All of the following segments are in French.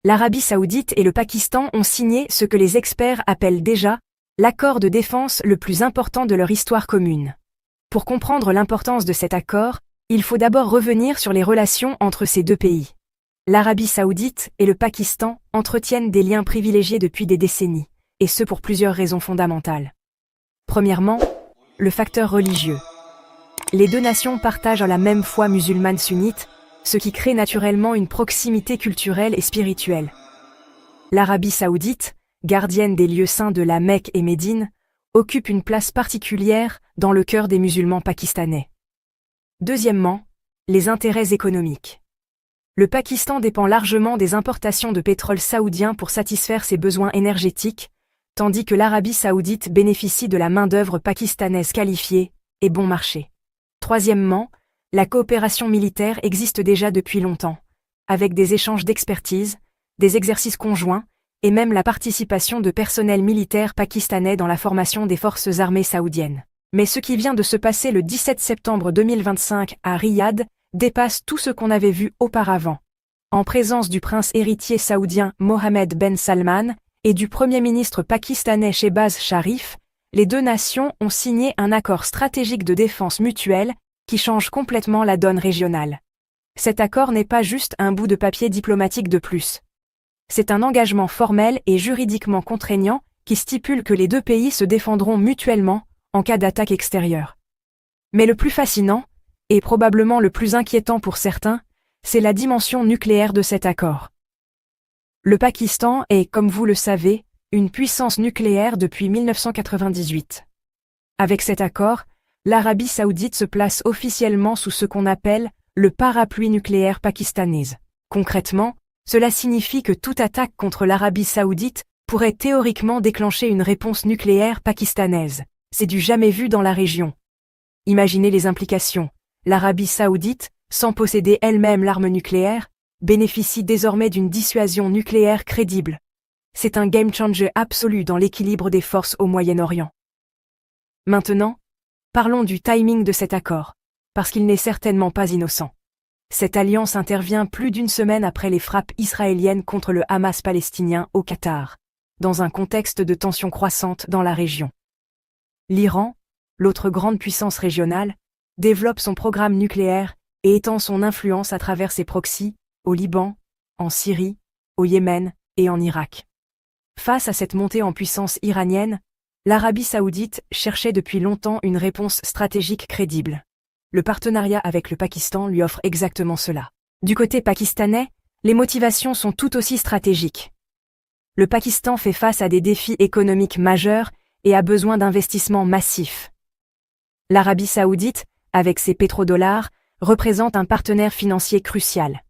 l'Arabie saoudite et le Pakistan ont signé ce que les experts appellent déjà l'accord de défense le plus important de leur histoire commune. Pour comprendre l'importance de cet accord, il faut d'abord revenir sur les relations entre ces deux pays. L'Arabie saoudite et le Pakistan entretiennent des liens privilégiés depuis des décennies, et ce pour plusieurs raisons fondamentales. Premièrement, le facteur religieux. Les deux nations partagent la même foi musulmane sunnite, ce qui crée naturellement une proximité culturelle et spirituelle. L'Arabie saoudite, gardienne des lieux saints de la Mecque et Médine, occupe une place particulière dans le cœur des musulmans pakistanais. Deuxièmement, les intérêts économiques. Le Pakistan dépend largement des importations de pétrole saoudien pour satisfaire ses besoins énergétiques, tandis que l'Arabie saoudite bénéficie de la main-d'œuvre pakistanaise qualifiée et bon marché. Troisièmement, la coopération militaire existe déjà depuis longtemps, avec des échanges d'expertise, des exercices conjoints, et même la participation de personnel militaire pakistanais dans la formation des forces armées saoudiennes. Mais ce qui vient de se passer le 17 septembre 2025 à Riyad dépasse tout ce qu'on avait vu auparavant. En présence du prince héritier saoudien Mohammed Ben Salman et du premier ministre pakistanais Shehbaz Sharif, les deux nations ont signé un accord stratégique de défense mutuelle qui change complètement la donne régionale. Cet accord n'est pas juste un bout de papier diplomatique de plus. C'est un engagement formel et juridiquement contraignant qui stipule que les deux pays se défendront mutuellement en cas d'attaque extérieure. Mais le plus fascinant, et probablement le plus inquiétant pour certains, c'est la dimension nucléaire de cet accord. Le Pakistan est, comme vous le savez, une puissance nucléaire depuis 1998. Avec cet accord, l'Arabie saoudite se place officiellement sous ce qu'on appelle le parapluie nucléaire pakistanais. Concrètement, cela signifie que toute attaque contre l'Arabie saoudite pourrait théoriquement déclencher une réponse nucléaire pakistanaise. C'est du jamais vu dans la région. Imaginez les implications. L'Arabie saoudite, sans posséder elle-même l'arme nucléaire, bénéficie désormais d'une dissuasion nucléaire crédible. C'est un game changer absolu dans l'équilibre des forces au Moyen-Orient. Maintenant, parlons du timing de cet accord, parce qu'il n'est certainement pas innocent. Cette alliance intervient plus d'une semaine après les frappes israéliennes contre le Hamas palestinien au Qatar, dans un contexte de tensions croissantes dans la région. L'Iran, l'autre grande puissance régionale, développe son programme nucléaire et étend son influence à travers ses proxys, au Liban, en Syrie, au Yémen et en Irak. Face à cette montée en puissance iranienne, l'Arabie saoudite cherchait depuis longtemps une réponse stratégique crédible. Le partenariat avec le Pakistan lui offre exactement cela. Du côté pakistanais, les motivations sont tout aussi stratégiques. Le Pakistan fait face à des défis économiques majeurs et a besoin d'investissements massifs. L'Arabie saoudite, avec ses pétrodollars, représente un partenaire financier crucial.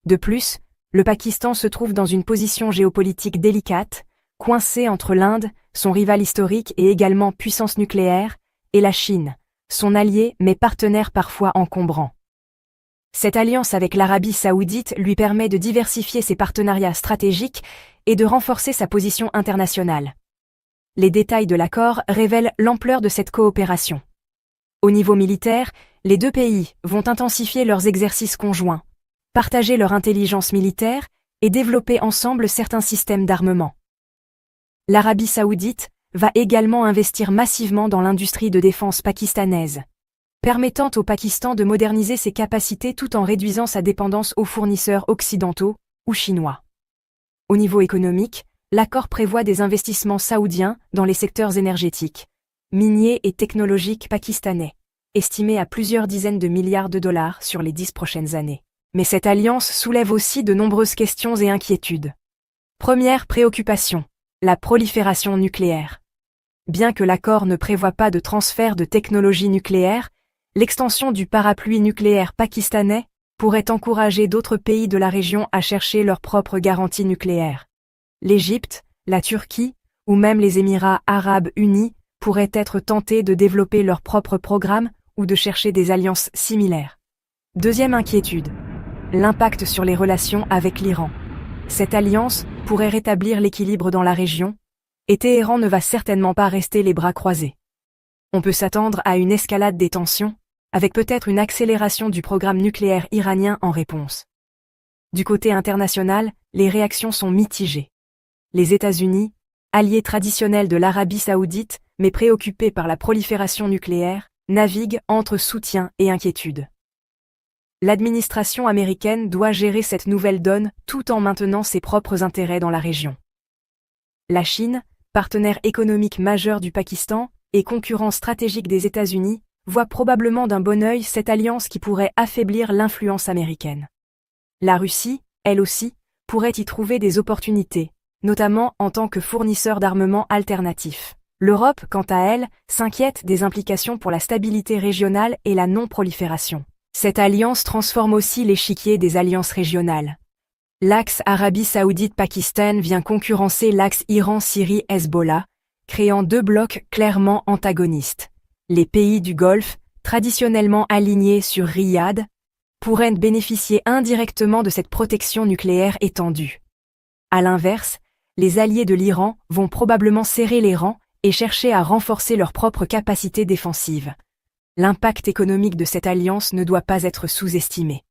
De plus, le Pakistan se trouve dans une position géopolitique délicate, coincé entre l'Inde, son rival historique et également puissance nucléaire, et la Chine, son allié mais partenaire parfois encombrant. Cette alliance avec l'Arabie saoudite lui permet de diversifier ses partenariats stratégiques et de renforcer sa position internationale. Les détails de l'accord révèlent l'ampleur de cette coopération. Au niveau militaire, les deux pays vont intensifier leurs exercices conjoints, partager leur intelligence militaire et développer ensemble certains systèmes d'armement. L'Arabie saoudite va également investir massivement dans l'industrie de défense pakistanaise, permettant au Pakistan de moderniser ses capacités tout en réduisant sa dépendance aux fournisseurs occidentaux ou chinois. Au niveau économique, l'accord prévoit des investissements saoudiens dans les secteurs énergétiques, miniers et technologiques pakistanais, estimés à plusieurs dizaines de milliards de dollars sur les 10 prochaines années. Mais cette alliance soulève aussi de nombreuses questions et inquiétudes. Première préoccupation, la prolifération nucléaire. Bien que l'accord ne prévoie pas de transfert de technologie nucléaire, l'extension du parapluie nucléaire pakistanais pourrait encourager d'autres pays de la région à chercher leurs propres garanties nucléaires. L'Égypte, la Turquie, ou même les Émirats arabes unis pourraient être tentés de développer leur propre programme ou de chercher des alliances similaires. Deuxième inquiétude, l'impact sur les relations avec l'Iran. Cette alliance pourrait rétablir l'équilibre dans la région, et Téhéran ne va certainement pas rester les bras croisés. On peut s'attendre à une escalade des tensions, avec peut-être une accélération du programme nucléaire iranien en réponse. Du côté international, les réactions sont mitigées. Les États-Unis, alliés traditionnels de l'Arabie saoudite, mais préoccupés par la prolifération nucléaire, naviguent entre soutien et inquiétude. L'administration américaine doit gérer cette nouvelle donne tout en maintenant ses propres intérêts dans la région. La Chine, partenaire économique majeur du Pakistan et concurrent stratégique des États-Unis, voit probablement d'un bon œil cette alliance qui pourrait affaiblir l'influence américaine. La Russie, elle aussi, pourrait y trouver des opportunités, notamment en tant que fournisseur d'armements alternatifs. L'Europe, quant à elle, s'inquiète des implications pour la stabilité régionale et la non-prolifération. Cette alliance transforme aussi l'échiquier des alliances régionales. L'axe Arabie Saoudite-Pakistan vient concurrencer l'axe Iran-Syrie-Hezbollah, créant deux blocs clairement antagonistes. Les pays du Golfe, traditionnellement alignés sur Riyad, pourraient bénéficier indirectement de cette protection nucléaire étendue. À l'inverse, les alliés de l'Iran vont probablement serrer les rangs et chercher à renforcer leurs propres capacités défensives. L'impact économique de cette alliance ne doit pas être sous-estimé.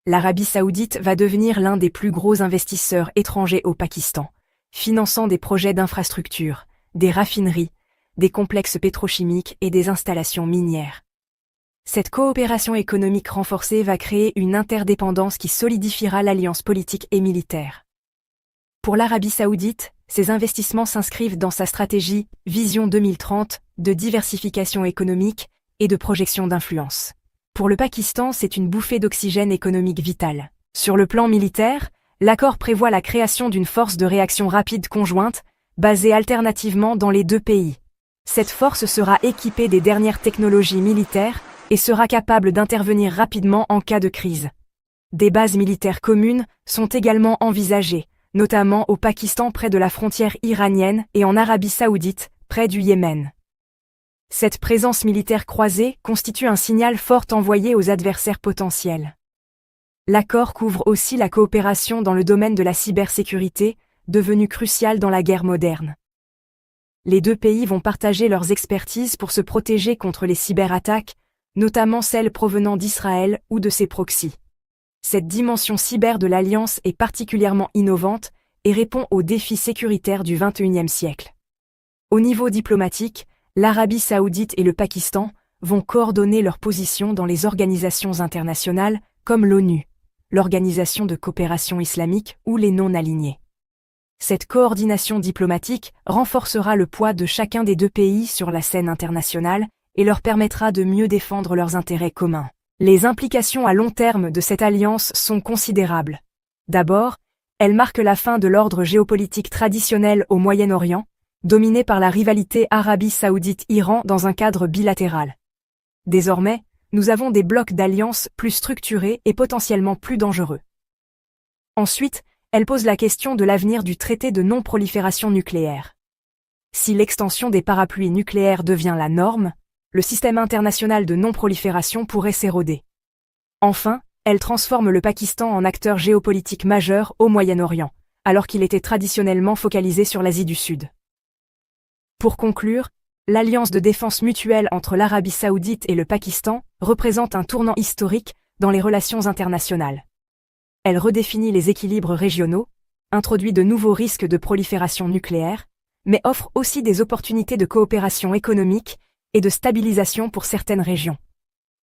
L'Arabie saoudite va devenir l'un des plus gros investisseurs étrangers au Pakistan, finançant des projets d'infrastructures, des raffineries, des complexes pétrochimiques et des installations minières. Cette coopération économique renforcée va créer une interdépendance qui solidifiera l'alliance politique et militaire. Pour l'Arabie saoudite, ces investissements s'inscrivent dans sa stratégie Vision 2030 de diversification économique et de projection d'influence. Pour le Pakistan, c'est une bouffée d'oxygène économique vitale. Sur le plan militaire, l'accord prévoit la création d'une force de réaction rapide conjointe, basée alternativement dans les deux pays. Cette force sera équipée des dernières technologies militaires et sera capable d'intervenir rapidement en cas de crise. Des bases militaires communes sont également envisagées, notamment au Pakistan près de la frontière iranienne et en Arabie saoudite, près du Yémen. Cette présence militaire croisée constitue un signal fort envoyé aux adversaires potentiels. L'accord couvre aussi la coopération dans le domaine de la cybersécurité, devenue cruciale dans la guerre moderne. Les deux pays vont partager leurs expertises pour se protéger contre les cyberattaques, notamment celles provenant d'Israël ou de ses proxys. Cette dimension cyber de l'Alliance est particulièrement innovante et répond aux défis sécuritaires du XXIe siècle. Au niveau diplomatique, l'Arabie saoudite et le Pakistan vont coordonner leurs positions dans les organisations internationales comme l'ONU, l'Organisation de coopération islamique ou les non-alignés. Cette coordination diplomatique renforcera le poids de chacun des deux pays sur la scène internationale et leur permettra de mieux défendre leurs intérêts communs. Les implications à long terme de cette alliance sont considérables. D'abord, elle marque la fin de l'ordre géopolitique traditionnel au Moyen-Orient, dominé par la rivalité Arabie saoudite-Iran dans un cadre bilatéral. Désormais, nous avons des blocs d'alliances plus structurés et potentiellement plus dangereux. Ensuite, elle pose la question de l'avenir du traité de non-prolifération nucléaire. Si l'extension des parapluies nucléaires devient la norme, le système international de non-prolifération pourrait s'éroder. Enfin, elle transforme le Pakistan en acteur géopolitique majeur au Moyen-Orient, alors qu'il était traditionnellement focalisé sur l'Asie du Sud. Pour conclure, l'alliance de défense mutuelle entre l'Arabie saoudite et le Pakistan représente un tournant historique dans les relations internationales. Elle redéfinit les équilibres régionaux, introduit de nouveaux risques de prolifération nucléaire, mais offre aussi des opportunités de coopération économique et de stabilisation pour certaines régions.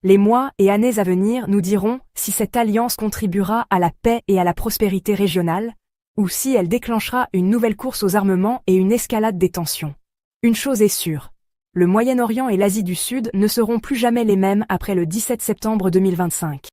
Les mois et années à venir nous diront si cette alliance contribuera à la paix et à la prospérité régionale, ou si elle déclenchera une nouvelle course aux armements et une escalade des tensions. Une chose est sûre, le Moyen-Orient et l'Asie du Sud ne seront plus jamais les mêmes après le 17 septembre 2025.